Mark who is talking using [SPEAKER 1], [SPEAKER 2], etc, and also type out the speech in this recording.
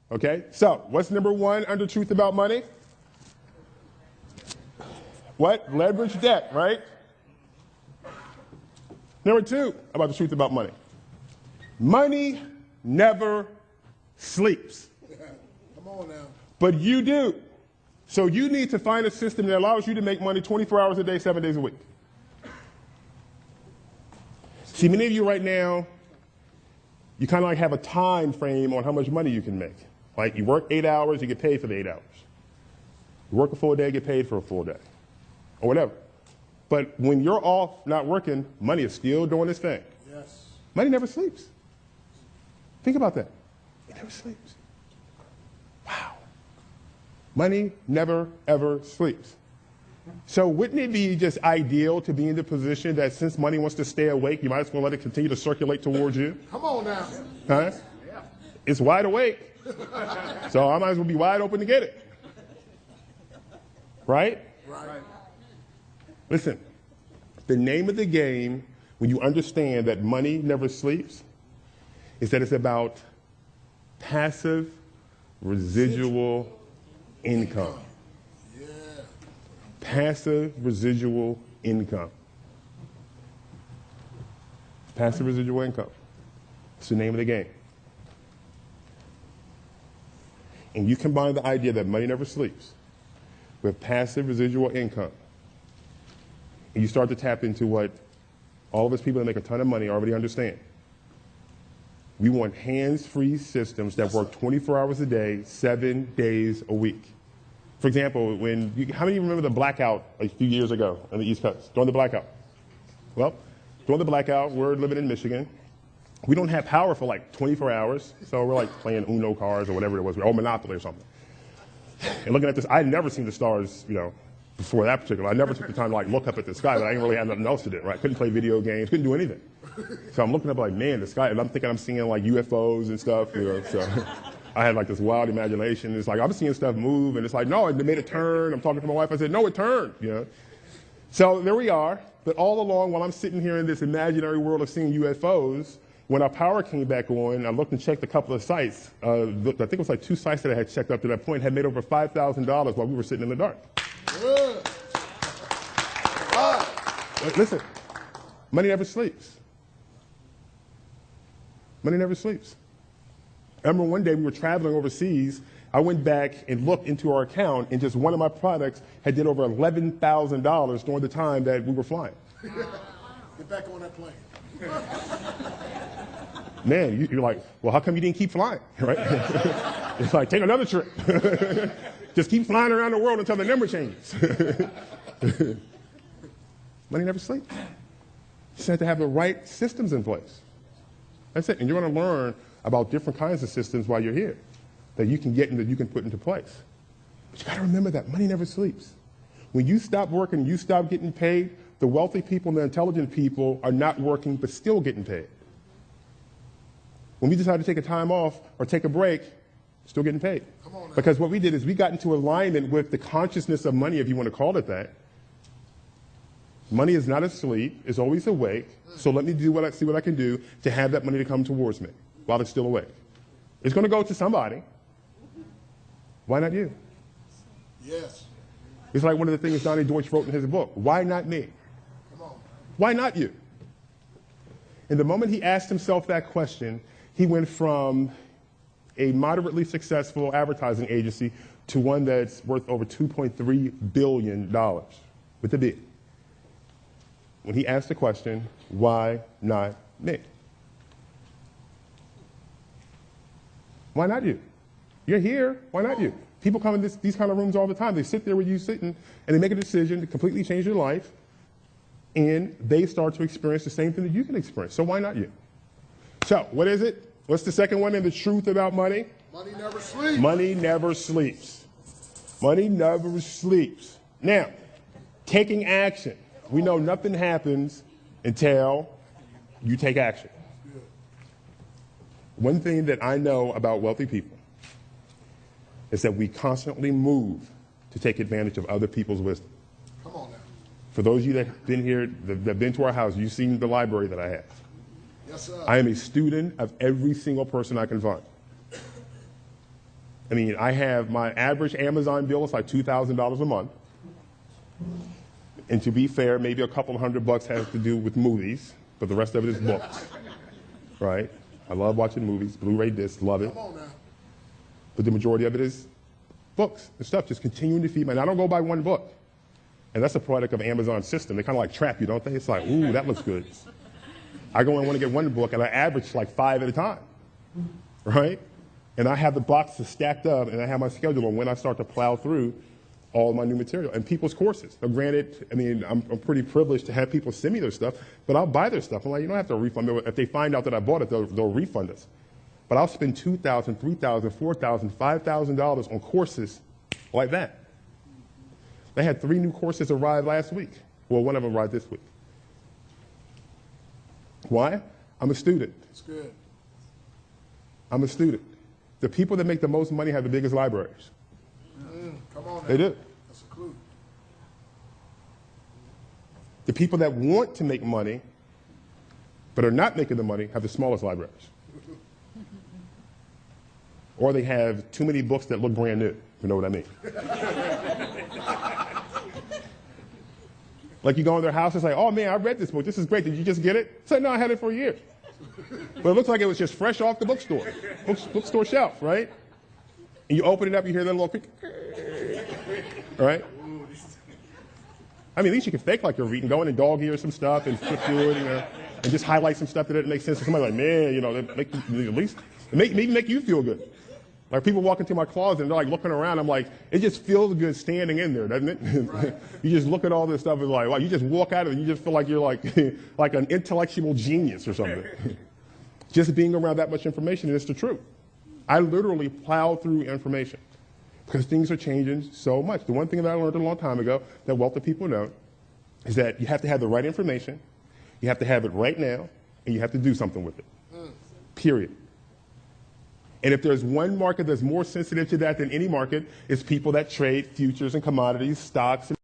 [SPEAKER 1] Okay, so what's number one under truth about money? What? Leverage debt, right? Number two about the truth about money. Money never sleeps.
[SPEAKER 2] Come on now.
[SPEAKER 1] But you do. So you need to find a system that allows you to make money 24 hours a day, 7 days a week. See, many of you right now, you kind of like have a time frame on how much money you can make. Like you work 8 hours, you get paid for the 8 hours. You work a full day, get paid for a full day, or whatever. But when you're off not working, money is still doing its thing.
[SPEAKER 2] Yes.
[SPEAKER 1] Money never sleeps. Think about that. It never sleeps. Wow. Money never, ever sleeps. So wouldn't it be just ideal to be in the position that since money wants to stay awake, you might as well let it continue to circulate towards you?
[SPEAKER 2] Come on now.
[SPEAKER 1] Huh? It's wide awake. So I might as well be wide open to get it. Right?
[SPEAKER 2] Right.
[SPEAKER 1] Listen, the name of the game, when you understand that money never sleeps, is that it's about passive residual income.
[SPEAKER 2] Yeah.
[SPEAKER 1] Passive residual income. Passive residual income. It's the name of the game. And you combine the idea that money never sleeps with passive residual income, and you start to tap into what all of us people that make a ton of money already understand. We want hands-free systems that work 24 hours a day, 7 days a week. For example, how many of you remember the blackout a few years ago on the East Coast, during the blackout? Well, during the blackout, we're living in Michigan. We don't have power for like 24 hours, so we're like playing Uno cards or whatever it was, or Monopoly or something. And looking at this, I'd never seen the stars, before that particular. I never took the time to like look up at the sky, but I didn't really have nothing else to do, right? Couldn't play video games, couldn't do anything. So I'm looking up like, man, the sky, and I'm thinking I'm seeing like UFOs and stuff, so I had like this wild imagination. It's like, I'm seeing stuff move, and it's like, no, it made a turn. I'm talking to my wife, I said, no, it turned, So there we are, but all along while I'm sitting here in this imaginary world of seeing UFOs, when our power came back on, I looked and checked a couple of sites. I think it was like 2 sites that I had checked up to that point, had made over $5,000 while we were sitting in the dark.
[SPEAKER 2] Good.
[SPEAKER 1] Listen, money never sleeps. Money never sleeps. I remember one day we were traveling overseas. I went back and looked into our account, and just one of my products had did over $11,000 during the time that we were flying.
[SPEAKER 2] Get back on that plane.
[SPEAKER 1] Man, you're like, well, how come you didn't keep flying, right? It's like, take another trip. Just keep flying around the world until the number changes. Money never sleeps. You just have to have the right systems in place. That's it. And you're going to learn about different kinds of systems while you're here that you can get and that you can put into place. But you got to remember that money never sleeps. When you stop working, you stop getting paid, the wealthy people and the intelligent people are not working but still getting paid. When we decide to take a time off or take a break, still getting paid. Because what we did is we got into alignment with the consciousness of money, if you want to call it that. Money is not asleep, it's always awake. So let me see what I can do to have that money to come towards me while it's still awake. It's going to go to somebody. Why not you?
[SPEAKER 2] Yes.
[SPEAKER 1] It's like one of the things Donnie Deutsch wrote in his book. Why not me?
[SPEAKER 2] Come on.
[SPEAKER 1] Why not you? And the moment he asked himself that question, he went from a moderately successful advertising agency to one that's worth over $2.3 billion with a B. When he asked the question, why not me? Why not you? You're here, why not you? People come in these kind of rooms all the time. They sit there with you sitting, and they make a decision to completely change their life, and they start to experience the same thing that you can experience. So why not you? So what is it? What's the second one in the truth about money?
[SPEAKER 2] Money never sleeps.
[SPEAKER 1] Money never sleeps. Money never sleeps. Now, taking action. We know nothing happens until you take action. One thing that I know about wealthy people is that we constantly move to take advantage of other people's wisdom.
[SPEAKER 2] Come on now.
[SPEAKER 1] For those of you that have been here, that have been to our house, you've seen the library that I have.
[SPEAKER 2] Yes, sir.
[SPEAKER 1] I am a student of every single person I can find. I mean, I have my average Amazon bill is like $2,000 a month. And to be fair, maybe a couple $100 has to do with movies, but the rest of it is books, right? I love watching movies, Blu-ray discs, love it.
[SPEAKER 2] Come on now.
[SPEAKER 1] But the majority of it is books and stuff, just continuing to feed me. And I don't go buy one book. And that's a product of Amazon's system. They kind of like trap you, don't they? It's like, ooh, that looks good. I go and want to get one book, and I average like 5 at a time, right? And I have the boxes stacked up, and I have my schedule on when I start to plow through all my new material and people's courses. Now, granted, I mean, I'm pretty privileged to have people send me their stuff, but I'll buy their stuff. I'm like, you don't have to refund me. If they find out that I bought it, they'll refund us. But I'll spend $2,000, $3,000, $4,000, $5,000 on courses like that. They had 3 new courses arrive last week. Well, one of them arrived this week. Why? I'm a student.
[SPEAKER 2] It's good.
[SPEAKER 1] I'm a student. The people that make the most money have the biggest libraries.
[SPEAKER 2] Come on now.
[SPEAKER 1] They do.
[SPEAKER 2] That's a clue.
[SPEAKER 1] The people that want to make money but are not making the money have the smallest libraries. Or they have too many books that look brand new, if you know what I mean. Like you go in their house and say, oh man, I read this book, this is great, did you just get it? Say, no, I had it for years. But it looks like it was just fresh off the bookstore shelf, right? And you open it up, you hear that little creak, right? I mean, at least you can fake like you're reading, go in and dog ear some stuff and flip through it, you know, and just highlight some stuff that doesn't make sense to somebody like, man, you know, that make you, at least maybe make you feel good. Like people walk into my closet and they're like looking around, I'm like, it just feels good standing in there, doesn't it? Right. You just look at all this stuff and like, wow, you just walk out of it and you just feel like you're like, like an intellectual genius or something. Just being around that much information, and it's the truth. I literally plow through information because things are changing so much. The one thing that I learned a long time ago that wealthy people know is that you have to have the right information, you have to have it right now, and you have to do something with it, period. And if there's one market that's more sensitive to that than any market, it's people that trade futures and commodities, stocks, and